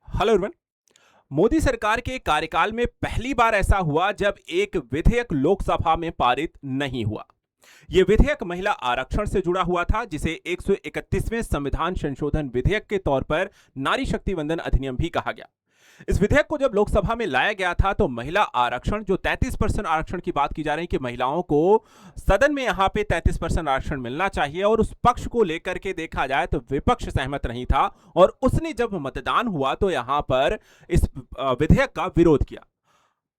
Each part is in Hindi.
Hello everyone. मोदी सरकार के कार्यकाल में पहली बार ऐसा हुआ जब एक विधेयक लोकसभा में पारित नहीं हुआ। यह विधेयक महिला आरक्षण से जुड़ा हुआ था, जिसे 131वें संविधान संशोधन विधेयक के तौर पर नारी शक्ति वंदन अधिनियम भी कहा गया। इस विधेयक को जब लोकसभा में लाया गया था तो महिला आरक्षण, जो 33% आरक्षण की बात की जा रही है कि महिलाओं को सदन में यहां पे 33% आरक्षण मिलना चाहिए, और उस पक्ष को लेकर के देखा जाए तो विपक्ष सहमत नहीं था, और उसने जब मतदान हुआ तो यहां पर इस विधेयक का विरोध किया।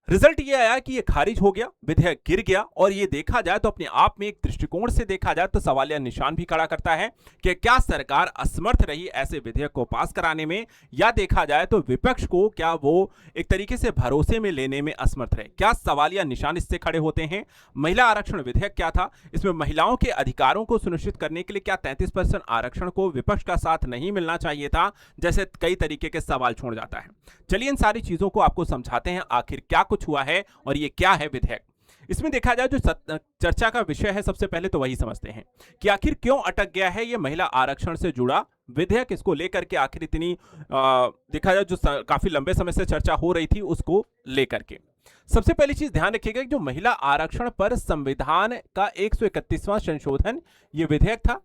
रिजल्ट ये आया कि ये खारिज हो गया, विधेयक गिर गया। और ये देखा जाए तो अपने आप में एक दृष्टिकोण से देखा जाए तो सवालिया निशान भी खड़ा करता है कि क्या सरकार असमर्थ रही ऐसे विधेयक को पास कराने में, या देखा जाए तो विपक्ष को क्या वो एक तरीके से भरोसे में लेने में असमर्थ रहे। क्या सवालिया निशान इससे खड़े होते हैं। महिला आरक्षण विधेयक क्या था, इसमें महिलाओं के अधिकारों को सुनिश्चित करने के लिए क्या 33% आरक्षण को विपक्ष का साथ नहीं मिलना चाहिए था, जैसे कई तरीके के सवाल छोड़ जाता है। चलिए इन सारी चीजों को आपको समझाते हैं, आखिर क्या कुछ हुआ है और ये क्या है विधेयक। इसमें देखा जाए जो चर्चा का विषय है, सबसे पहले तो वही समझते हैं कि आखिर क्यों अटक गया है ये महिला आरक्षण से जुड़ा विधेयक। इसको लेकर के आखिर इतनी देखा जाए जो काफी लंबे समय से चर्चा हो रही थी उसको लेकर के। सबसे पहली चीज ध्यान रखिएगा कि जो महिला आरक्षण पर संविधान का 131वां संशोधन ये विधेयक था,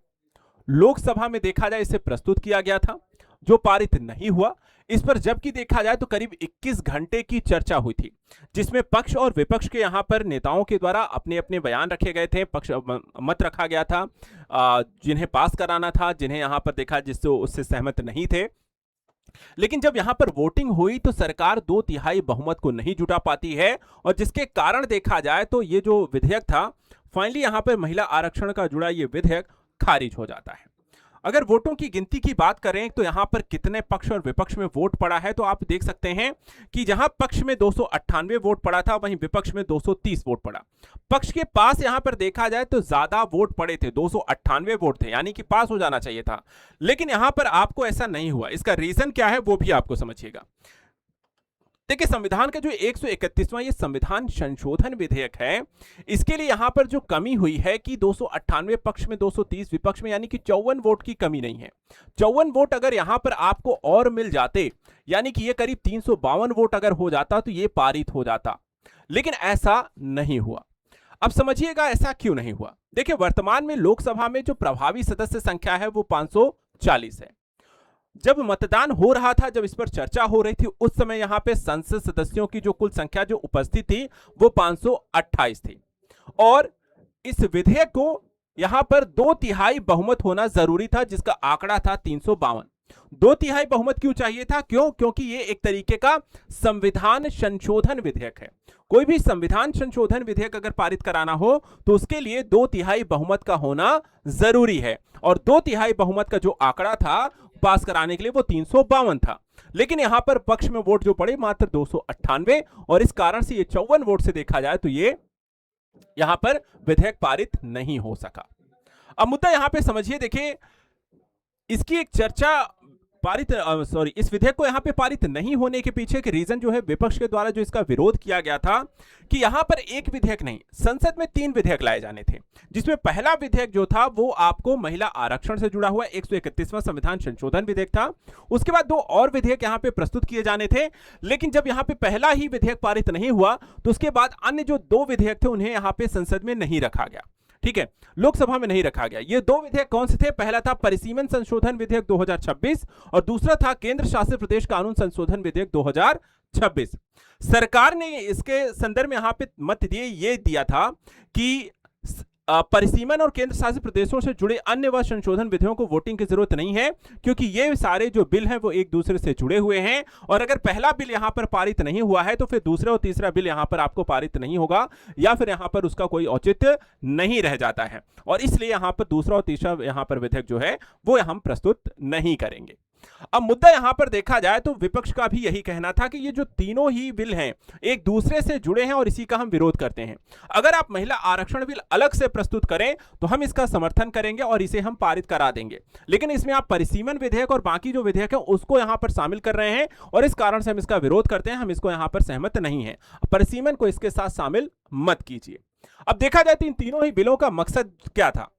लोकसभा में देखा जाए इसे प्रस्तुत किया गया था, जो पारित नहीं हुआ। इस पर जबकि देखा जाए तो करीब 21 घंटे की चर्चा हुई थी, जिसमें पक्ष और विपक्ष के यहां पर नेताओं के द्वारा अपने अपने बयान रखे गए थे, पक्ष मत रखा गया था, जिन्हें पास कराना था, जिन्हें यहां पर देखा जिससे उससे सहमत नहीं थे। लेकिन जब यहां पर वोटिंग हुई तो सरकार 2/3 बहुमत को नहीं जुटा पाती है, और जिसके कारण देखा जाए तो ये जो विधेयक था, फाइनली यहां पर महिला आरक्षण का जुड़ा ये विधेयक खारिज हो जाता है। अगर वोटों की गिनती की बात करें तो यहां पर कितने पक्ष और विपक्ष में वोट पड़ा है, तो आप देख सकते हैं कि जहां पक्ष में 298 वोट पड़ा था, वहीं विपक्ष में 230 वोट पड़ा। पक्ष के पास यहां पर देखा जाए तो ज्यादा वोट पड़े थे, 298 वोट थे, यानी कि पास हो जाना चाहिए था। लेकिन यहां पर आपको ऐसा नहीं हुआ। इसका रीजन क्या है वो भी आपको समझिएगा। देखिए, संविधान का जो 131वां ये संविधान संशोधन विधेयक है, इसके लिए यहां पर जो कमी हुई है कि 298 पक्ष में 230 विपक्ष में, यानी कि 54 वोट की कमी नहीं है। 54 वोट अगर यहां पर आपको और मिल जाते, यानी कि ये करीब 352 वोट अगर हो जाता तो ये पारित हो जाता, लेकिन ऐसा नहीं हुआ। अब समझिएगा ऐसा क्यों नहीं हुआ। देखिए, वर्तमान में लोकसभा में जो प्रभावी सदस्य संख्या है वो 540 है। जब मतदान हो रहा था, जब इस पर चर्चा हो रही थी, उस समय यहां पे संसद सदस्यों की जो कुल संख्या जो उपस्थित थी वो 528 थी, और इस विधेयक को यहां पर 2/3 बहुमत होना जरूरी था, जिसका आंकड़ा था 352। 2/3 बहुमत क्यों चाहिए था? क्योंकि ये एक तरीके का संविधान संशोधन विधेयक है। कोई भी संविधान संशोधन विधेयक अगर पारित कराना हो तो उसके लिए 2/3 बहुमत का होना जरूरी है, और 2/3 बहुमत का जो आंकड़ा था पास कराने के लिए वो 352 था। लेकिन यहां पर पक्ष में वोट जो पड़े मात्र 298, और इस कारण से ये 54 वोट से देखा जाए तो ये यहां पर विधेयक पारित नहीं हो सका। अब मुद्दा यहां पे समझिए, देखिए इसकी एक चर्चा इस विधेयक को यहां पे पारित नहीं होने के पीछे के रीजन जो है, विपक्ष के द्वारा जो इसका विरोध किया गया था कि यहां पर एक विधेयक नहीं, संसद में 3 विधेयक लाए जाने थे, जिसमें पहला विधेयक जो था वो आपको महिला आरक्षण से जुड़ा हुआ 131वां संविधान संशोधन विधेयक था। उसके बाद 2 और विधेयक यहां पे प्रस्तुत किए जाने थे, लेकिन जब यहां पे पहला ही विधेयक पारित नहीं हुआ तो उसके बाद अन्य जो 2 विधेयक थे उन्हें यहां पे संसद में नहीं रखा गया। ठीक है, लोकसभा में नहीं रखा गया। ये 2 विधेयक कौन से थे? पहला था परिसीमन संशोधन विधेयक 2026, और दूसरा था केंद्र शासित प्रदेश कानून संशोधन विधेयक 2026। सरकार ने इसके संदर्भ में यहां पे मत ये दिया था कि परिसीमन और केंद्र शासित प्रदेशों से जुड़े अन्य व संशोधन विधेयकों को वोटिंग की जरूरत नहीं है, क्योंकि ये सारे जो बिल हैं वो एक दूसरे से जुड़े हुए हैं, और अगर पहला बिल यहां पर पारित नहीं हुआ है तो फिर दूसरा और तीसरा बिल यहां पर आपको पारित नहीं होगा, या फिर यहां पर उसका कोई औचित्य नहीं रह जाता है, और इसलिए यहां पर दूसरा और तीसरा यहां पर विधेयक जो है वो हम प्रस्तुत नहीं करेंगे। अब मुद्दा यहां पर देखा जाए तो विपक्ष का भी यही कहना था कि ये जो तीनों ही बिल हैं एक दूसरे से जुड़े हैं, और इसी का हम विरोध करते हैं। अगर आप महिला आरक्षण बिल अलग से प्रस्तुत करें तो हम इसका समर्थन करेंगे और इसे हम पारित करा देंगे, लेकिन इसमें आप परिसीमन विधेयक और बाकी जो विधेयक है उसको यहां पर शामिल कर रहे हैं, और इस कारण से हम इसका विरोध करते हैं, हम इसको यहां पर सहमत नहीं है। परिसीमन को इसके साथ शामिल मत कीजिए। अब देखा जाए तो इन तीनों ही बिलों का मकसद क्या था।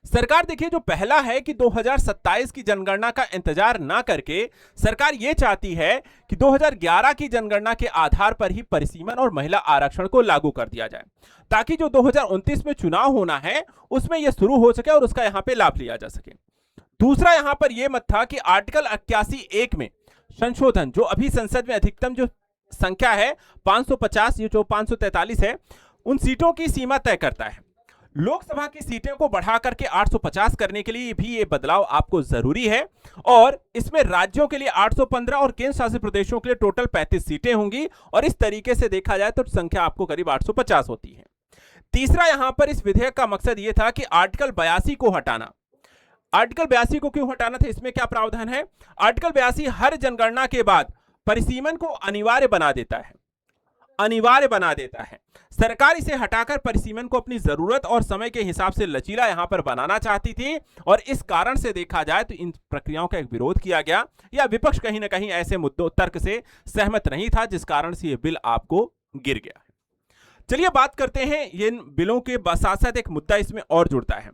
सरकार देखिए जो पहला है कि 2027 की जनगणना का इंतजार ना करके सरकार ये चाहती है कि 2011 की जनगणना के आधार पर ही परिसीमन और महिला आरक्षण को लागू कर दिया जाए, ताकि जो 2029 में चुनाव होना है उसमें यह शुरू हो सके और उसका यहां पे लाभ लिया जा सके। दूसरा यहां पर यह मत था कि आर्टिकल 81(1) में संशोधन, जो अभी संसद में अधिकतम जो संख्या है 550, ये जो 543 है, उन सीटों की सीमा तय करता है। लोकसभा की सीटें को बढ़ा करके 850 करने के लिए भी ये बदलाव आपको जरूरी है, और इसमें राज्यों के लिए 815 और केंद्र शासित प्रदेशों के लिए टोटल 35 सीटें होंगी, और इस तरीके से देखा जाए तो संख्या आपको करीब 850 होती है। तीसरा यहां पर इस विधेयक का मकसद यह था कि आर्टिकल 82 को हटाना। आर्टिकल 82 को क्यों हटाना था, इसमें क्या प्रावधान है? आर्टिकल 82 हर जनगणना के बाद परिसीमन को अनिवार्य बना देता है, अनिवार्य बना देता है। सरकार इसे हटाकर परिसीमन को अपनी जरूरत और समय के हिसाब से लचीला यहां पर बनाना चाहती थी, और इस कारण से देखा जाए तो इन प्रक्रियाओं का एक विरोध किया गया, या विपक्ष कहीं ना कहीं ऐसे मुद्दों तर्क से सहमत नहीं था, जिस कारण से यह बिल आपको गिर गया। चलिए बात करते हैं इन बिलों के साथ साथ एक मुद्दा इसमें और जुड़ता है।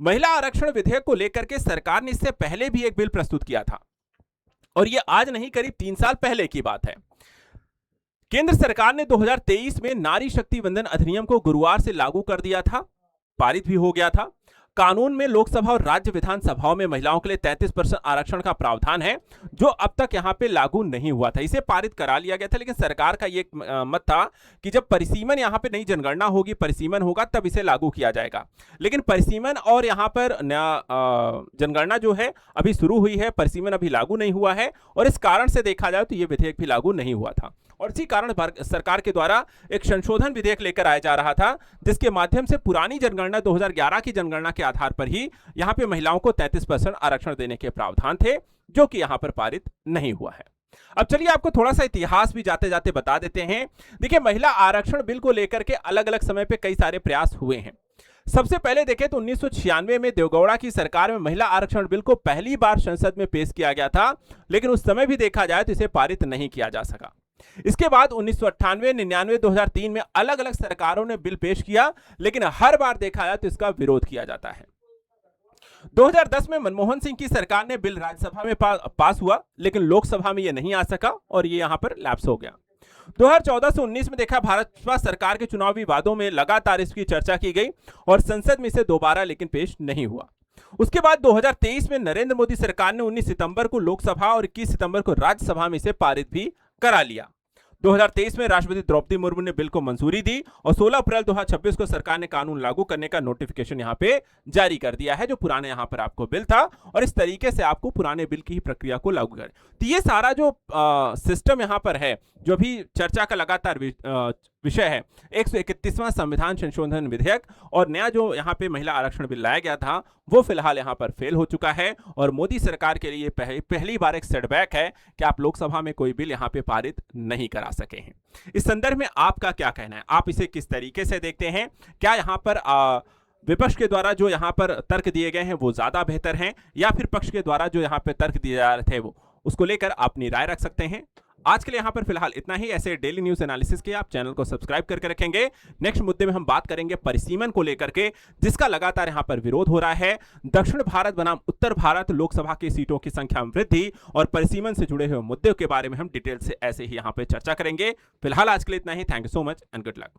महिला आरक्षण विधेयक को लेकर के सरकार ने इससे पहले भी एक बिल प्रस्तुत किया था, और यह आज नहीं करीब 3 साल पहले की बात है। केंद्र सरकार ने 2023 में नारी शक्ति वंदन अधिनियम को गुरुवार से लागू कर दिया था, पारित भी हो गया था। कानून में लोकसभा और राज्य विधानसभाओं में महिलाओं के लिए 33% आरक्षण का प्रावधान है, जो अब तक यहां पे लागू नहीं हुआ था। इसे पारित करा लिया गया था, लेकिन सरकार का ये मत था कि जब परिसीमन यहां पे नई जनगणना होगी, परिसीमन होगा, तब इसे लागू किया जाएगा। लेकिन परिसीमन और यहां पर जनगणना जो है अभी शुरू हुई है, परिसीमन अभी लागू नहीं हुआ है, और इस कारण से देखा जाए तो यह विधेयक भी लागू नहीं हुआ था। और इसी कारण सरकार के द्वारा एक संशोधन विधेयक लेकर आया जा रहा था, जिसके माध्यम से पुरानी जनगणना 2011 की जनगणना के आधार पर ही यहां पे महिलाओं को 33% आरक्षण देने के प्रावधान थे, जो कि यहां पर पारित नहीं हुआ है। अब चलिए आपको थोड़ा सा इतिहास भी जाते जाते बता देते हैं। देखिए, महिला आरक्षण बिल को लेकर के अलग अलग समय पे कई सारे प्रयास हुए हैं। सबसे पहले देखें तो 1996 में देवगौड़ा की सरकार में महिला आरक्षण बिल को पहली बार संसद में पेश किया गया था, लेकिन उस समय भी देखा जाए तो इसे पारित नहीं किया जा सका। इसके बाद 1998, 99, 2003 में अलग अलग सरकारों ने बिल पेश किया, लेकिन हर बार देखा जाए तो इसका विरोध किया जाता है। 2010 में मनमोहन सिंह की सरकार ने बिल राज्यसभा में पास हुआ, लेकिन लोकसभा में यह नहीं आ सका और ये यहां पर लैप्स हो गया। 2014 से 19 में देखा भाजपा सरकार के चुनावी वादों में लगातार इसकी चर्चा की गई और संसद में इसे दोबारा लेकिन पेश नहीं हुआ। उसके बाद 2023 में नरेंद्र मोदी सरकार ने 19 सितंबर को लोकसभा और 21 सितंबर को राज्यसभा में इसे पारित भी करा लिया। 2023 में राष्ट्रपति द्रौपदी मुर्मू ने बिल को मंजूरी दी और 16 अप्रैल 2026 को सरकार ने कानून लागू करने का नोटिफिकेशन यहां पे जारी कर दिया है, जो पुराने यहां पर आपको बिल था, और इस तरीके से आपको पुराने बिल की ही प्रक्रिया को लागू करें। तो ये सारा जो सिस्टम यहां पर है, जो भी चर्चा का लगातार विषय है, 131वां संविधान संशोधन विधेयक और नया जो यहां पे महिला आरक्षण बिल लाया गया था, वो फिलहाल यहां पर फेल हो चुका है, और मोदी सरकार के लिए पहली बार एक सेटबैक है कि आप लोकसभा में कोई बिल यहां पे पारित नहीं करा सके हैं। इस संदर्भ में आपका क्या कहना है? आप इसे किस तरीके से देखते हैं? क्या यहां पर विपक्ष के द्वारा जो यहां पर तर्क दिए गए हैं वो ज्यादा बेहतर हैं, या फिर पक्ष के द्वारा जो यहां पर तर्क दिए जा रहे थे वो, उसको लेकर अपनी राय रख सकते हैं। आज के लिए यहां पर फिलहाल इतना ही। ऐसे डेली न्यूज एनालिसिस के आप चैनल को सब्सक्राइब करके रखेंगे। नेक्स्ट मुद्दे में हम बात करेंगे परिसीमन को लेकर के, जिसका लगातार यहां पर विरोध हो रहा है। दक्षिण भारत बनाम उत्तर भारत, लोकसभा की सीटों की संख्या में वृद्धि और परिसीमन से जुड़े हुए मुद्दों के बारे में हम डिटेल से ऐसे ही यहां पर चर्चा करेंगे। फिलहाल आज के लिए इतना ही। Thank you so much and good luck.